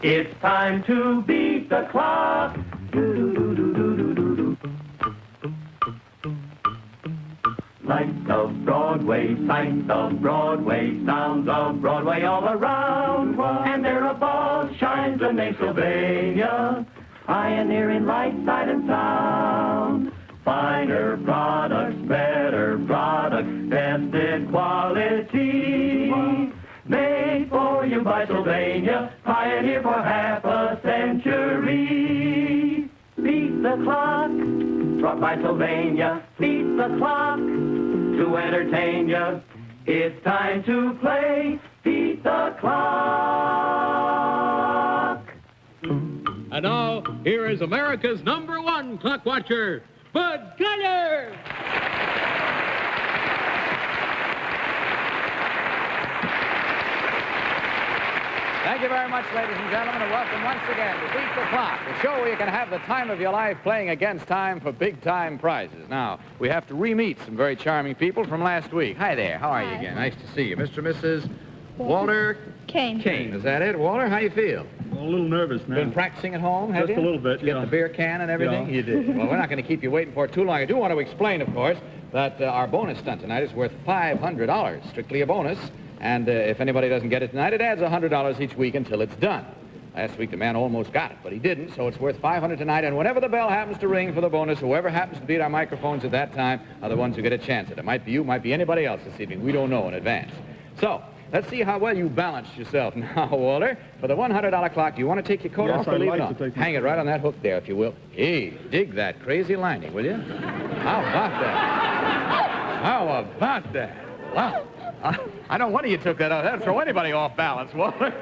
It's time to beat the clock. Lights of Broadway, sights of Broadway, sounds of Broadway all around. And there above shines the name Sylvania, pioneering light, sight, and sound. Finer products, better products, tested quality. Made for you by Sylvania, pioneer for half a century. Beat the clock, brought by Sylvania. Beat the clock to entertain you. It's time to play Beat the Clock. And now, here is America's #1 clock watcher, Bud Collyer. Thank you very much, ladies and gentlemen, and welcome once again to Beat the Clock, the show where you can have the time of your life playing against time for big-time prizes. Now, we have to re-meet some very charming people from last week. Hi there. How are you again? Nice to see you. Mr. and Mrs. Walter Kane. Kane, is that it? Walter, how you feel? Well, a little nervous now. Been practicing at home, have you? Just a little bit, Get the beer can and everything? Yeah. You did. Well, we're not going to keep you waiting for it too long. I do want to explain, of course, that our bonus stunt tonight is worth $500, strictly a bonus. And if anybody doesn't get it tonight, it adds $100 each week until it's done. Last week, the man almost got it, but he didn't, so it's worth $500 tonight. And whenever the bell happens to ring for the bonus, whoever happens to beat our microphones at that time are the ones who get a chance at it. It might be you, might be anybody else this evening. We don't know in advance. So, let's see how well you balanced yourself now, Walter. For the $100 clock, do you want to take your coat off or leave it on? Hang it right on that hook there, if you will. Hey, dig that crazy lining, will you? How about that? How about that? Wow. I don't wonder you took that out. That'd throw anybody off balance, Walter.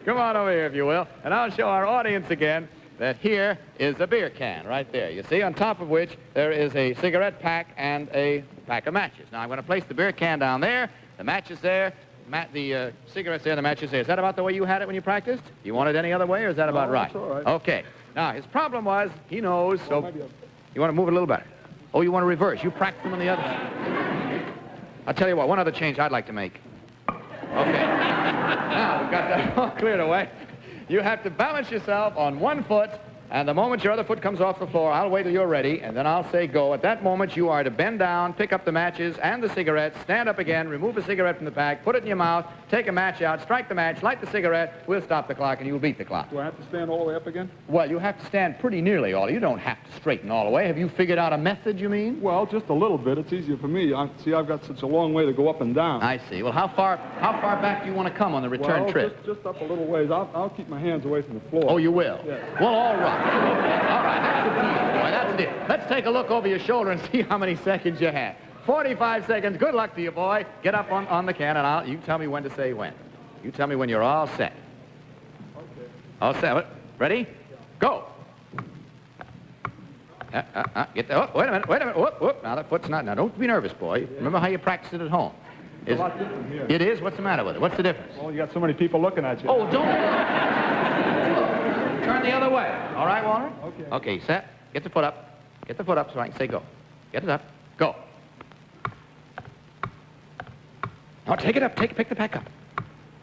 Come on over here, if you will, and I'll show our audience again that here is a beer can right there. You see, on top of which there is a cigarette pack and a pack of matches. Now, I'm going to place the beer can down there, the matches there, the cigarettes there, the matches there. Is that about the way you had it when you practiced? You want it any other way, or is that about right? That's all right. Okay. Now, his problem was he knows, so you want to move it a little better. Oh, you want to reverse. You practice them on the other side. I'll tell you what, one other change I'd like to make. Okay. Now, we've got that all cleared away. You have to balance yourself on one foot, and the moment your other foot comes off the floor, I'll wait till you're ready, and then I'll say go. At that moment, you are to bend down, pick up the matches and the cigarettes, stand up again, remove a cigarette from the pack, put it in your mouth, take a match out, strike the match, light the cigarette, we'll stop the clock, and you'll beat the clock. Do I have to stand all the way up again? Well, you have to stand pretty nearly all. You don't have to straighten all the way. Have you figured out a method, you mean? Well, just a little bit. It's easier for me. See, I've got such a long way to go up and down. I see. Well, how far back do you want to come on the return trip? Just up a little ways. I'll keep my hands away from the floor. Oh, you will? Yes. Well, all right. All right, that's the deal, boy. That's it. Let's take a look over your shoulder and see how many seconds you have. 45 seconds. Good luck to you, boy. Get up on the can, and you tell me when to say when. You tell me when you're all set. Okay. All set. Ready? Go. Get the, oh, wait a minute. Whoop, whoop. Now, that foot's not... Now, don't be nervous, boy. Yeah. Remember how you practiced it at home. It's a lot different here. It is? What's the matter with it? What's the difference? Well, you got so many people looking at you. Oh, don't... Turn the other way. All right, Walter? Okay. Okay, set. Get the foot up. Get the foot up so I can say go. Get it up. Go. Now, take it up. Pick the pack up.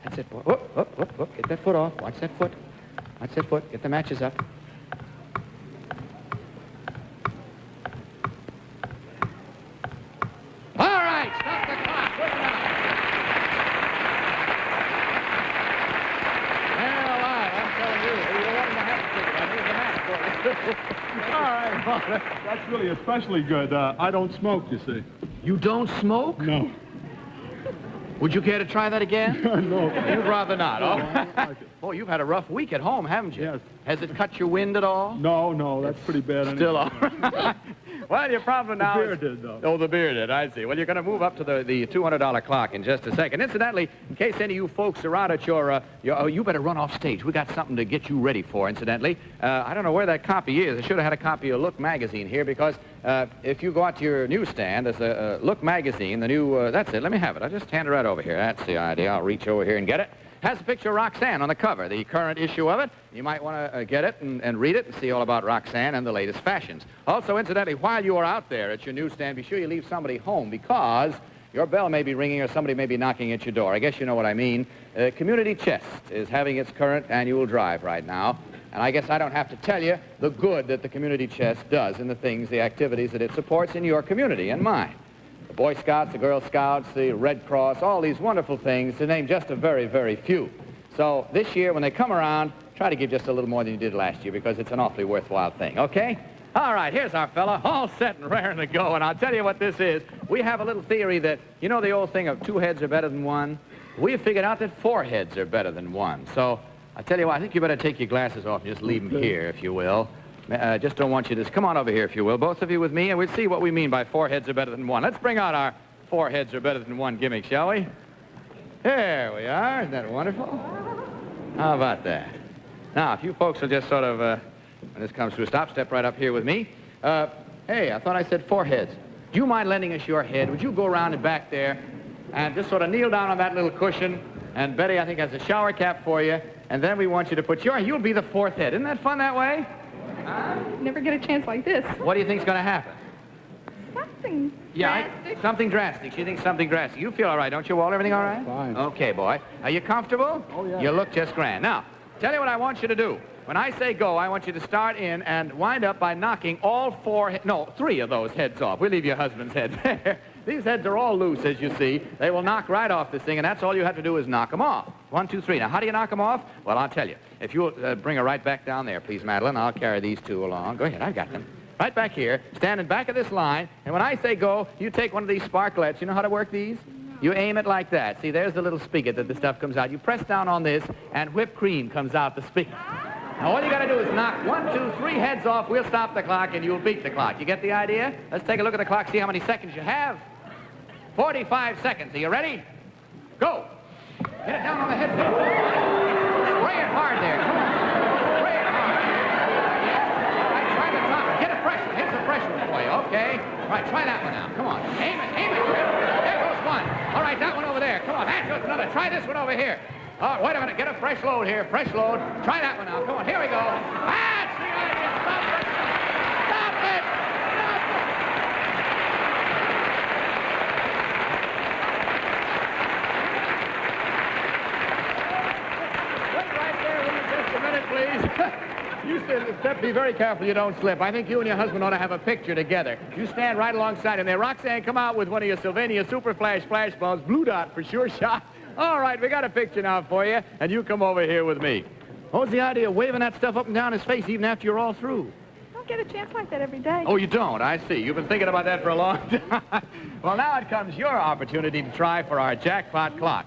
That's it, boy. Whoop, whoop, whoop, whoop. Get that foot off. Watch that foot. Watch that foot. Get the matches up. All right, stop the clock. Wait a minute. Man alive, I'm telling you, you don't want him to have to take it. Here's the match for you. All right, Walter. That's really especially good. I don't smoke, you see. You don't smoke? No. Would you care to try that again? No. You'd rather not, No, oh? I don't like it. Boy, you've had a rough week at home, haven't you? Yes. Has it cut your wind at all? No, that's pretty bad. Still all right. Well, your problem now The beer did, though. Oh, the beer did, I see. Well, you're going to move up to the $200 clock in just a second. Incidentally, in case any of you folks are out at you better run off stage. We got something to get you ready for, incidentally. I don't know where that copy is. I should have had a copy of Look magazine here because if you go out to your newsstand, there's a Look magazine, the new, that's it. Let me have it. I'll just hand it right over here. That's the idea. I'll reach over here and get it. Has a picture of Roxanne on the cover, the current issue of it. You might want to get it and read it and see all about Roxanne and the latest fashions. Also, incidentally, while you are out there at your newsstand, be sure you leave somebody home because your bell may be ringing or somebody may be knocking at your door. I guess you know what I mean. Community Chest is having its current annual drive right now. And I guess I don't have to tell you the good that the Community Chest does and the things, the activities that it supports in your community and mine. The Boy Scouts, the Girl Scouts, the Red Cross, all these wonderful things, to name just a very, very few. So this year, when they come around, try to give just a little more than you did last year, because it's an awfully worthwhile thing, okay? All right, here's our fella, all set and raring to go, and I'll tell you what this is. We have a little theory that, you know the old thing of 2 heads are better than 1? We have figured out that 4 heads are better than 1. So I tell you what, I think you better take your glasses off and just leave them here, if you will. Just don't want you to... Come on over here, if you will, both of you with me, and we'll see what we mean by 4 heads are better than 1. Let's bring out our 4 heads are better than 1 gimmick, shall we? There we are. Isn't that wonderful? How about that? Now, if you folks will just sort of, when this comes to a stop, step right up here with me. Hey, I thought I said 4 heads. Do you mind lending us your head? Would you go around and back there and just sort of kneel down on that little cushion? And Betty, I think, has a shower cap for you. And then we want you to put you'll be the 4th head. Isn't that fun that way? Never get a chance like this. What do you think's going to happen? Something drastic. Something drastic. She thinks something drastic. You feel all right, don't you, Walt? Everything all right? Fine. Okay, boy. Are you comfortable? Oh, yeah. You look just grand. Now, tell you what I want you to do. When I say go, I want you to start in and wind up by knocking all 3 of those heads off. We'll leave your husband's head there. These heads are all loose, as you see. They will knock right off this thing, and that's all you have to do is knock them off. 1, 2, 3. Now, how do you knock them off? Well, I'll tell you. If you'll bring her right back down there, please, Madeline. I'll carry these 2 along. Go ahead. I've got them. Right back here. Stand in back of this line, and when I say go, you take one of these sparklets. You know how to work these? You aim it like that. See, there's the little spigot that the stuff comes out. You press down on this, and whipped cream comes out the spigot. Now, all you got to do is knock 1, 2, 3 heads off. We'll stop the clock, and you'll beat the clock. You get the idea? Let's take a look at the clock, see how many seconds you have. 45 seconds. Are you ready? Go. Get it down on the head. Spray it hard there. Come on. Spray it hard. All right, try the top. Get a fresh one. Here's a fresh one for you. Okay. All right, try that one now. Come on. Aim it. Aim it. There goes 1. All right, that one over there. Come on. That's just another. Try this one over here. Oh, wait a minute. Get a fresh load here. Fresh load. Try that one now. Come on. Here we go. That's the idea. Stop it. Stop it. Stop it. Wait right there. Will you just a minute, please? You be very careful you don't slip. I think you and your husband ought to have a picture together. You stand right alongside him there. Roxanne, come out with one of your Sylvania Super Flash bulbs. Blue dot for sure shot. All right, we got a picture now for you, and you come over here with me. What was the idea of waving that stuff up and down his face even after you're all through? I don't get a chance like that every day. Oh, you don't? I see. You've been thinking about that for a long time. Well, now it comes your opportunity to try for our jackpot clock.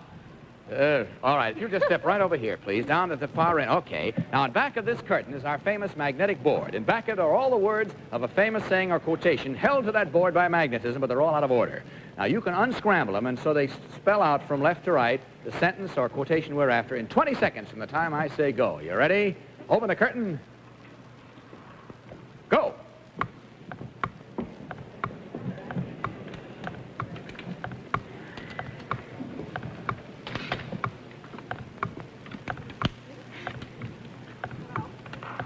All right, you just step right over here, please, down at the far end. Okay. Now, in back of this curtain is our famous magnetic board. In back of it are all the words of a famous saying or quotation held to that board by magnetism, but they're all out of order. Now, you can unscramble them, and so they spell out from left to right the sentence or quotation we're after in 20 seconds from the time I say go. You ready? Open the curtain. Go.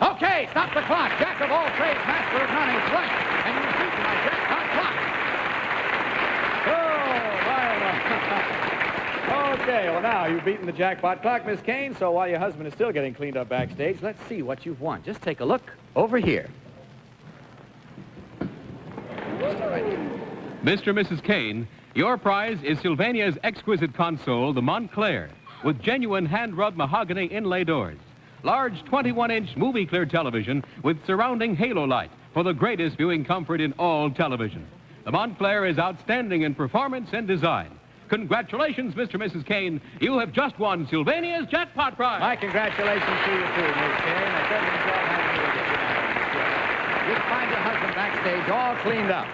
Okay, stop the clock. Jack of all trades, master of none is right. And you beat my jackpot clock. Okay, well, now you've beaten the jackpot clock, Miss Kane, so while your husband is still getting cleaned up backstage, let's see what you've won. Just take a look over here. Mr. and Mrs. Kane, your prize is Sylvania's exquisite console, the Montclair, with genuine hand-rubbed mahogany inlay doors. Large 21-inch movie-clear television with surrounding halo light for the greatest viewing comfort in all television. The Montclair is outstanding in performance and design. Congratulations, Mr. and Mrs. Kane. You have just won Sylvania's jackpot prize. My congratulations to you, too, Miss Kane. I certainly enjoyed having you with you. You'll find your husband backstage all cleaned up.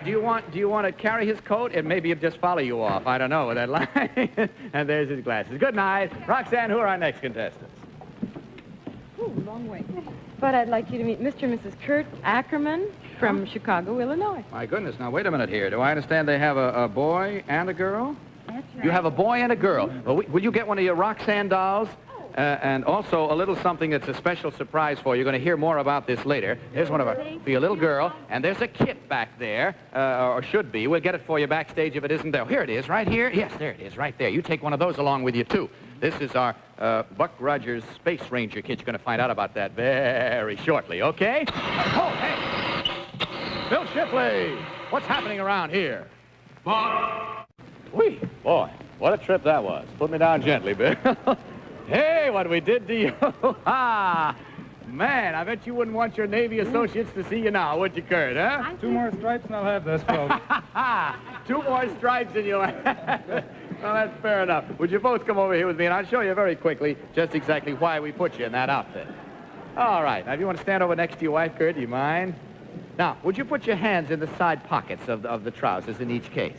Do you want to carry his coat? And maybe he'll just follow you off. I don't know with that line. And there's his glasses. Good night. Roxanne, who are our next contestants? Ooh, long way. But I'd like you to meet Mr. and Mrs. Kurt Ackerman from Chicago, Illinois. My goodness. Now, wait a minute here. Do I understand they have a boy and a girl? That's right. You have a boy and a girl. Well, will you get one of your Roxanne dolls? and also a little something that's a special surprise for you. You're going to hear more about this later. Here's one of our, for your little girl, and there's a kit back there, or should be. We'll get it for you backstage if it isn't there. Here it is, right here. Yes, there it is, right there. You take one of those along with you, too. This is our Buck Rogers Space Ranger kit. You're going to find out about that very shortly, okay? Oh, hey! Bill Shipley! What's happening around here? Buck! Whee! Boy, what a trip that was. Put me down gently, Bill. Hey, what we did to you. Ah! Man, I bet you wouldn't want your Navy associates to see you now, would you, Kurt, huh? 2 more stripes and I'll have this, folks. 2 more stripes and you'll have... Well, that's fair enough. Would you both come over here with me, and I'll show you very quickly just exactly why we put you in that outfit. All right. Now, if you want to stand over next to your wife, Kurt, do you mind? Now, would you put your hands in the side pockets of the trousers in each case?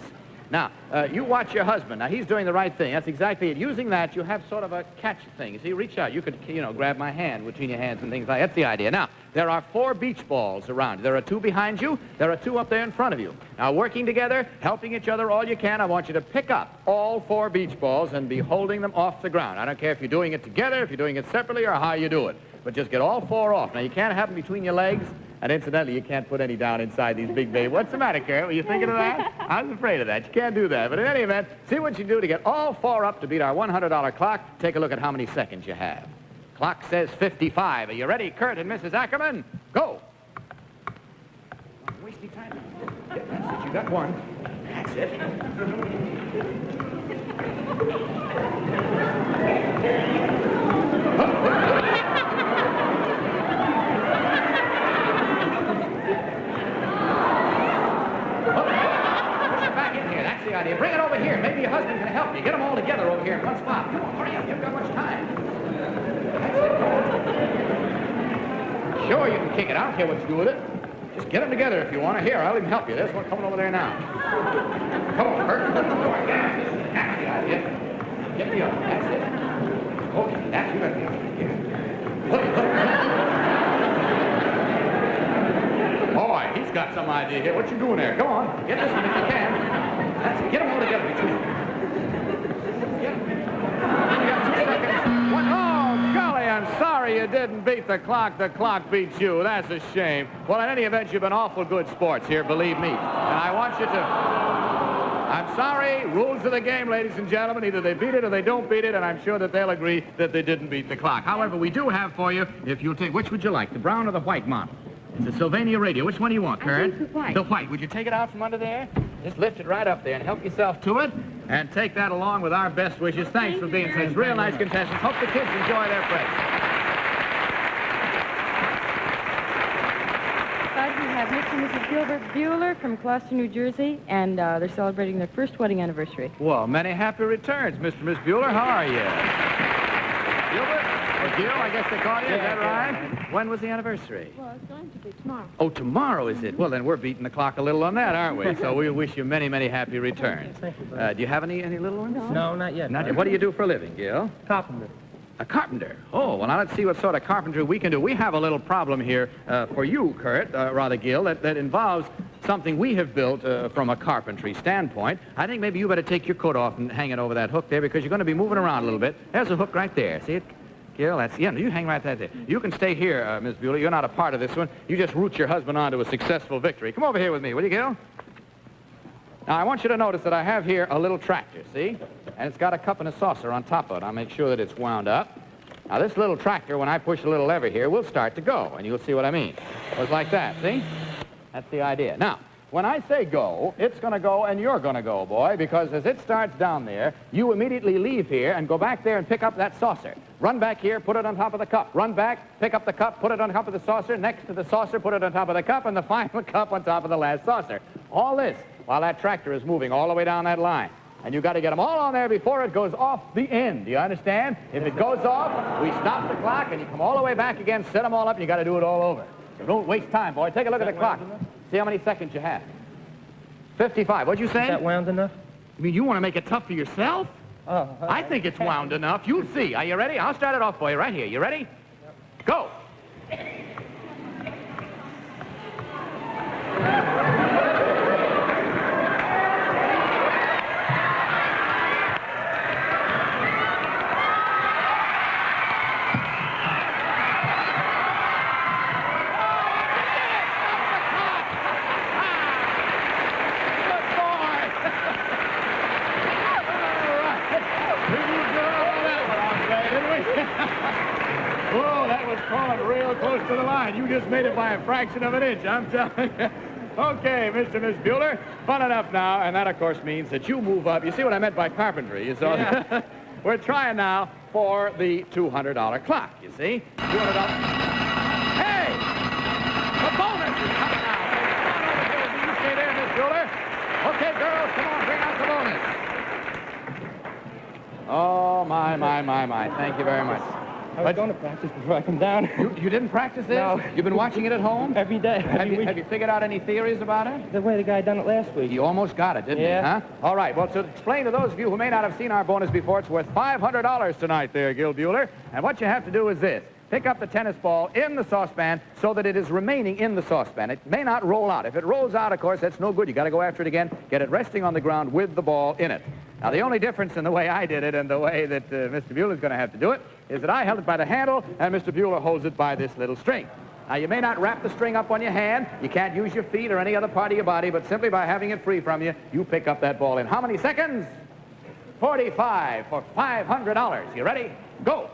Now, you watch your husband. Now, he's doing the right thing. That's exactly it. Using that, you have sort of a catch thing. You see, reach out. You could, grab my hand between your hands and things like that. That's the idea. Now, there are 4 beach balls around. There are 2 behind you. There are 2 up there in front of you. Now, working together, helping each other all you can, I want you to pick up all 4 beach balls and be holding them off the ground. I don't care if you're doing it together, if you're doing it separately, or how you do it. But just get all 4 off. Now, you can't have them between your legs. And incidentally, you can't put any down inside these big babies. What's the matter, Kurt? Were you thinking of that? I was afraid of that. You can't do that. But in any event, see what you do to get all 4 up to beat our $100 clock. Take a look at how many seconds you have. Clock says 55. Are you ready, Kurt and Mrs. Ackerman? Go. Don't waste any time. That's it. You got 1. That's it. Idea. Bring it over here. Maybe your husband can help you. Get them all together over here in one spot. Come on, hurry up. You haven't got much time. That's it. Sure, you can kick it. I don't care what you do with it. Just get them together if you want to. Here, I'll even help you. There's one coming over there now. Come on, Kurt. That's the idea. Get the other. That's it. Okay, that's you got the other. Look. Boy, he's got some idea here. What you doing there? Come on. Get this one if you can. That's it. Get them all together between you. Get them. You got 2 seconds. One. Oh, golly, I'm sorry you didn't beat the clock. The clock beat you. That's a shame. Well, in any event, you've been awful good sports here, believe me. And I want you to... I'm sorry. Rules of the game, ladies and gentlemen. Either they beat it or they don't beat it, and I'm sure that they'll agree that they didn't beat the clock. However, we do have for you, if you'll take... Which would you like, the brown or the white model? It's a Sylvania radio. Which one do you want, Kurt? I think the white. The white. Would you take it out from under there? Just lift it right up there and help yourself to it. And take that along with our best wishes. Thanks for being such real nice contestants. Hope the kids enjoy their break. We have Mr. and Mrs. Gilbert Bueller from Gloucester, New Jersey, and they're celebrating their first wedding anniversary. Well, many happy returns, Mr. and Miss Bueller. How are you? Gilbert? Or Gil, I guess they call you. Is that right? When was the anniversary? Well, it's going to be tomorrow. Oh, tomorrow, is it? Well, then we're beating the clock a little on that, aren't we? So we wish you many, many happy returns. Thank you, Do you have any little ones? No, not yet. Not yet. What do you do for a living, Gil? Carpenter. A carpenter. Oh, well, now let's see what sort of carpentry we can do. We have a little problem here for you, Kurt, rather, Gil, that involves something we have built from a carpentry standpoint. I think maybe you better take your coat off and hang it over that hook there because you're going to be moving around a little bit. There's a hook right there. See it? Gil, that's... Yeah, you hang right there. You can stay here, Miss Bueller. You're not a part of this one. You just root your husband on to a successful victory. Come over here with me, will you, Gil? Now, I want you to notice that I have here a little tractor, see? And it's got a cup and a saucer on top of it. I'll make sure that it's wound up. Now, this little tractor, when I push a little lever here, will start to go, and you'll see what I mean. It's like that, see? That's the idea. Now, when I say go, it's going to go, and you're going to go, boy, because as it starts down there, you immediately leave here and go back there and pick up that saucer. Run back here, put it on top of the cup. Run back, pick up the cup, put it on top of the saucer. Next to the saucer, put it on top of the cup, and the final cup on top of the last saucer. All this while that tractor is moving all the way down that line. And you've got to get them all on there before it goes off the end. Do you understand? If it goes off, we stop the clock, and you come all the way back again, set them all up, and you got to do it all over. So don't waste time, boy. Take a look at the clock. See how many seconds you have. 55. What'd you say? Is that wound enough? You mean you want to make it tough for yourself? Oh. I think it's wound enough. You'll see. Are you ready? I'll start it off for you right here. You ready? Yep. Go. Oh, that was calling real close to the line. You just made it by a fraction of an inch, I'm telling you. Okay, Mr. and Miss Bueller, fun enough now, and that, of course, means that you move up. You see what I meant by carpentry? You saw that? We're trying now for the $200 clock, you see? $200. Hey! The bonus is coming now. So come on over here. You stay there, Miss Bueller. Okay, girls, come on, bring out the bonus. Oh, my. Thank you very much. I was going to practice before I come down. You didn't practice this? No. You've been watching it at home? Every day. Have you figured out any theories about it? The way the guy done it last week. He almost got it, didn't he? Yeah. Huh? All right. Well, to explain to those of you who may not have seen our bonus before, it's worth $500 tonight there, Gil Bueller. And what you have to do is this. Pick up the tennis ball in the saucepan so that it is remaining in the saucepan. It may not roll out. If it rolls out, of course, that's no good. You got to go after it again. Get it resting on the ground with the ball in it. Now, the only difference in the way I did it and the way that Mr. Bueller's going to have to do it is that I held it by the handle and Mr. Bueller holds it by this little string. Now, you may not wrap the string up on your hand. You can't use your feet or any other part of your body, but simply by having it free from you, you pick up that ball in how many seconds? 45 for $500. You ready? Go.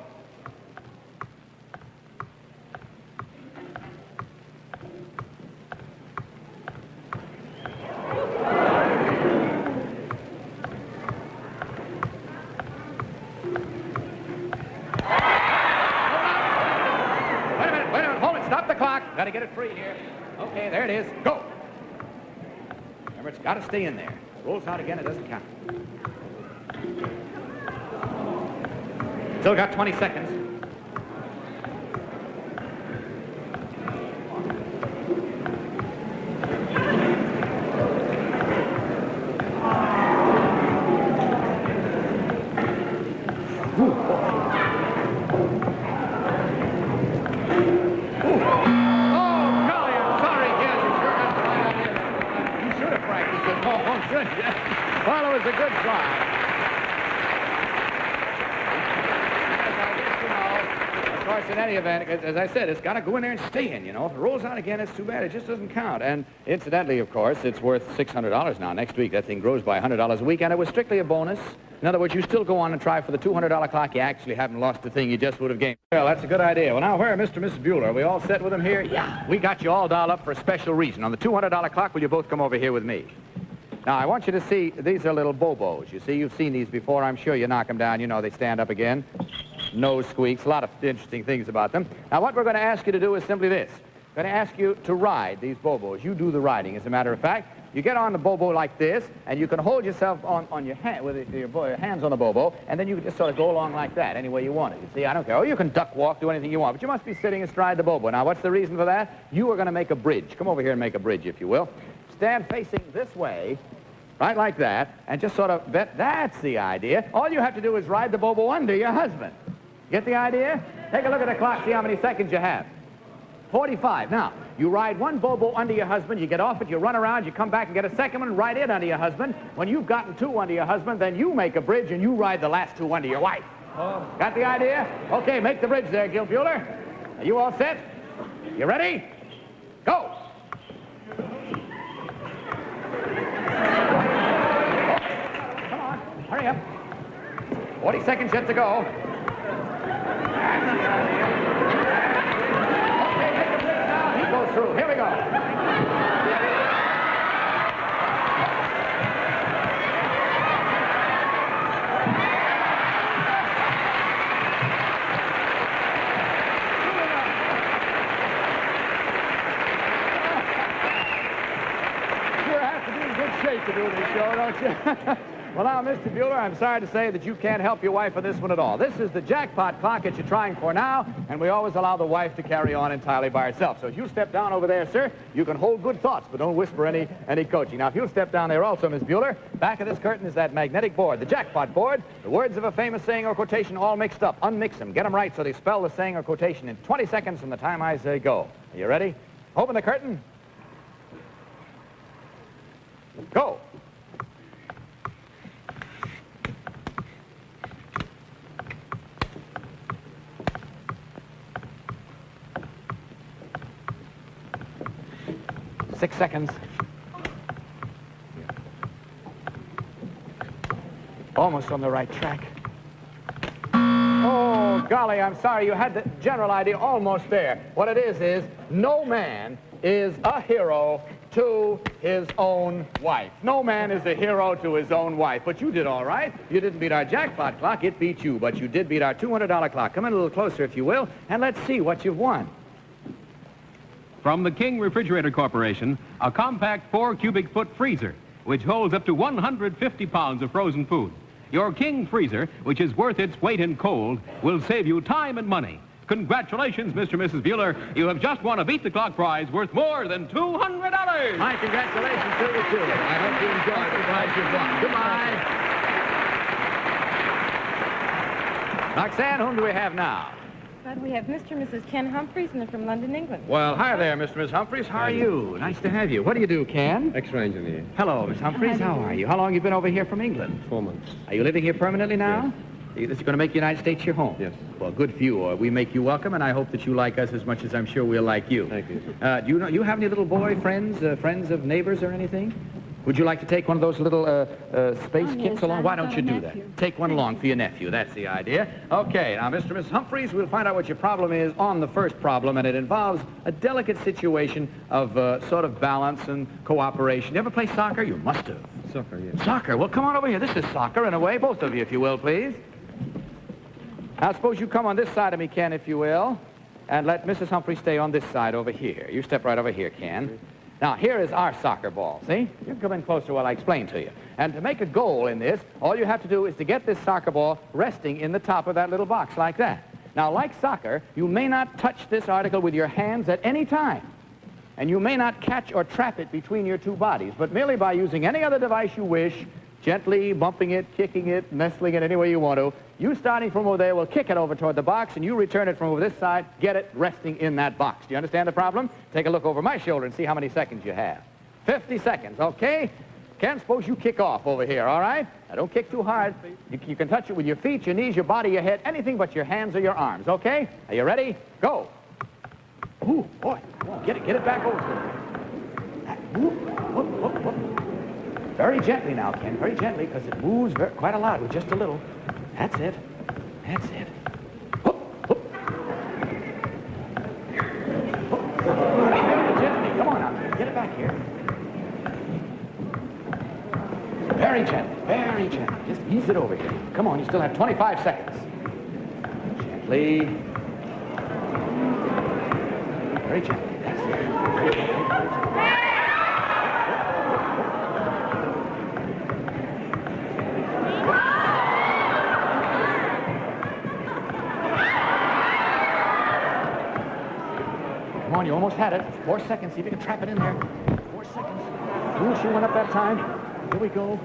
Got to get it free here. Okay, there it is. Go. Remember, it's got to stay in there. Rolls out again, it doesn't count. Still got 20 seconds. Well, it was a good try. Of course, in any event, as I said, it's got to go in there and stay in, you know. If it rolls out again, it's too bad. It just doesn't count. And incidentally, of course, it's worth $600 now. Next week, that thing grows by $100 a week, and it was strictly a bonus. In other words, you still go on and try for the $200 clock. You actually haven't lost the thing you just would have gained. Well, that's a good idea. Well, now, where are Mr. and Mrs. Bueller? Are we all set with them here? Yeah. We got you all dialed up for a special reason. On the $200 clock, will you both come over here with me? Now, I want you to see, these are little bobos. You see, you've seen these before. I'm sure you knock them down. You know they stand up again. Nose squeaks. A lot of interesting things about them. Now, what we're going to ask you to do is simply this. We're going to ask you to ride these bobos. You do the riding, as a matter of fact. You get on the bobo like this, and you can hold yourself on your hand, with your hands on the bobo, and then you can just sort of go along like that, any way you want it. You see, I don't care. Or you can duck walk, do anything you want, but you must be sitting astride the bobo. Now, what's the reason for that? You are going to make a bridge. Come over here and make a bridge, if you will. Stand facing this way, right like that, and just sort of bet. That's the idea. All you have to do is ride the bobo under your husband. Get the idea? Take a look at the clock, see how many seconds you have. 45. Now, you ride one bobo under your husband, you get off it, you run around, you come back and get a second one, ride it under your husband. When you've gotten two under your husband, then you make a bridge and you ride the last two under your wife. Oh. Got the idea? Okay, make the bridge there, Gil Bueller. Are you all set? You ready? Go! Come on, hurry up. 40 seconds yet to go. Go through. Here we go. You have to be in good shape to do this show, don't you? Well, now, Mr. Bueller, I'm sorry to say that you can't help your wife with this one at all. This is the jackpot clock that you're trying for now, and we always allow the wife to carry on entirely by herself. So if you step down over there, sir, you can hold good thoughts, but don't whisper any coaching. Now, if you'll step down there also, Miss Bueller, back of this curtain is that magnetic board, the jackpot board. The words of a famous saying or quotation all mixed up. Unmix them. Get them right so they spell the saying or quotation in 20 seconds from the time I say go. Are you ready? Open the curtain. Go. Six seconds. Almost on the right track. Oh, golly, I'm sorry. You had the general idea almost there. What it is no man is a hero to his own wife. No man is a hero to his own wife. But you did all right. You didn't beat our jackpot clock. It beat you. But you did beat our $200 clock. Come in a little closer, if you will, and let's see what you've won. From the King Refrigerator Corporation, a compact 4-cubic-foot freezer, which holds up to 150 pounds of frozen food. Your King freezer, which is worth its weight in cold, will save you time and money. Congratulations, Mr. and Mrs. Bueller. You have just won a beat-the-clock prize worth more than $200. My congratulations to you, too. I hope you enjoyed the prize you've won. Goodbye. Roxanne, whom do we have now? But we have Mr. and Mrs. Ken Humphreys, and they're from London, England. Well, hi there, Mr. and Miss Humphreys. How are you? Nice to have you. What do you do, Ken? X-ray engineer. Hello, Miss Humphreys. How are you? How long have you been over here from England? 4 months. Are you living here permanently now? Yes. This is going to make the United States your home? Yes. Well, good for you. We make you welcome, and I hope that you like us as much as I'm sure we'll like you. Thank you. Do you have any little boy friends, friends of neighbors or anything? Would you like to take one of those little space kits along? Why don't you do that? Take one along for your nephew. That's the idea. Okay, now, Mr. and Mrs. Humphreys, we'll find out what your problem is on the first problem, and it involves a delicate situation of sort of balance and cooperation. You ever play soccer? You must have. Soccer, yes. Soccer. Well, come on over here. This is soccer in a way. Both of you, if you will, please. Now, suppose you come on this side of me, Ken, if you will, and let Mrs. Humphrey stay on this side over here. You step right over here, Ken. Now, here is our soccer ball, see? You can come in closer while I explain to you. And to make a goal in this, all you have to do is to get this soccer ball resting in the top of that little box like that. Now, like soccer, you may not touch this article with your hands at any time. And you may not catch or trap it between your two bodies, but merely by using any other device you wish, gently bumping it, kicking it, nestling it any way you want to, you starting from over there will kick it over toward the box, and you return it from over this side, get it resting in that box. Do you understand the problem? Take a look over my shoulder and see how many seconds you have. 50 seconds, okay? Ken, suppose you kick off over here, all right? Now, don't kick too hard. You can touch it with your feet, your knees, your body, your head, anything but your hands or your arms, okay? Are you ready? Go. Ooh, boy, come on, get it back over to him. Ooh, whoop, whoop, whoop. Very gently now, Ken, very gently, because it moves quite a lot with just a little. That's it. That's it. Whoop, whoop. Whoop. Very gently. Come on now. Get it back here. Very gently. Very gently. Just ease it over here. Come on, you still have 25 seconds. Gently. Very gently. That's it. Very gently. Come on, you almost had it. 4 seconds. See if you can trap it in there. 4 seconds. Ooh, she went up that time. Here we go.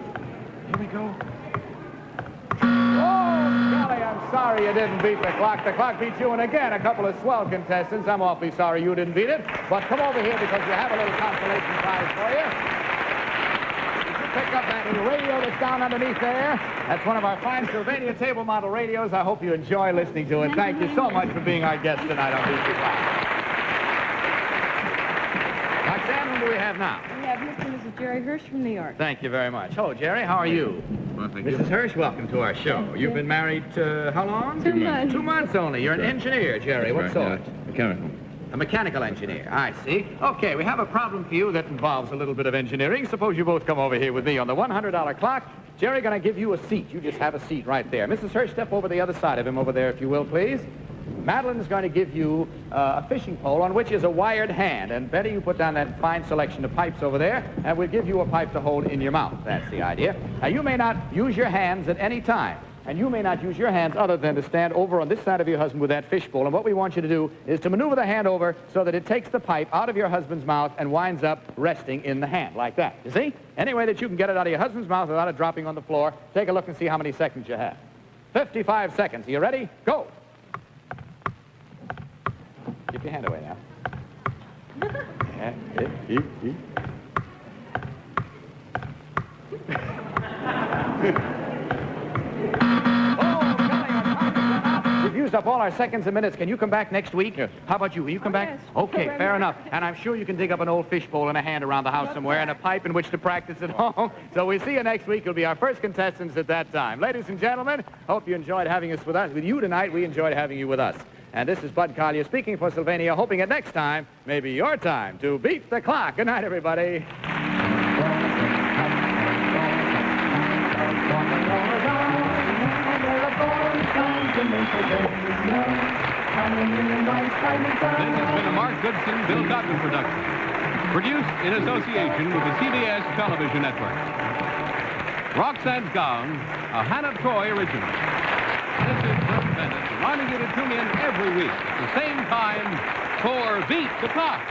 Here we go. Oh, golly, I'm sorry you didn't beat the clock. The clock beat you, and again, a couple of swell contestants. I'm awfully sorry you didn't beat it. But come over here because we have a little consolation prize for you. Did you pick up that little radio that's down underneath there? That's one of our fine Sylvania table model radios. I hope you enjoy listening to it. Thank you so much for being our guest tonight on Beat the Clock. Roxanne, who do we have now? We have Mr. and Mrs. Jerry Hirsch from New York. Thank you very much. Hello, Jerry. How are you? Well, thank you. Mrs. Hirsch, welcome to our show. You've been married how long? 2 months. 2 months only. You're an engineer, Jerry. What sort? Mechanical. A mechanical engineer. I see. Okay, we have a problem for you that involves a little bit of engineering. Suppose you both come over here with me on the $100 clock. Jerry, going to give you a seat. You just have a seat right there. Mrs. Hirsch, step over the other side of him over there, if you will, please. Madeline is going to give you a fishing pole on which is a wired hand. And Betty, you put down that fine selection of pipes over there, and we'll give you a pipe to hold in your mouth. That's the idea. Now, you may not use your hands at any time. And you may not use your hands other than to stand over on this side of your husband with that fishbowl. And what we want you to do is to maneuver the hand over so that it takes the pipe out of your husband's mouth and winds up resting in the hand, like that. You see? Any way that you can get it out of your husband's mouth without it dropping on the floor. Take a look and see how many seconds you have. 55 seconds. Are you ready? Go. Keep your hand away now. If you used up all our seconds and minutes. Can you come back next week? Yes. How about you? Will you come back? Yes. Okay, Very fair much. enough. And I'm sure you can dig up an old fishbowl and a hand around the house somewhere and a pipe in which to practice at home. So we'll see you next week. You'll be our first contestants at that time. Ladies and gentlemen, hope you enjoyed having us with you tonight. We enjoyed having you with us. And this is Bud Collyer speaking for Sylvania, hoping that next time may be your time to beat the clock. Good night, everybody. This has been a Mark Goodson, Bill Godwin production. Produced in association with the CBS Television Network. Roxanne's Gown, a Hannah Troy original. This is Bill Bennett reminding you to tune in every week at the same time for Beat the Clock.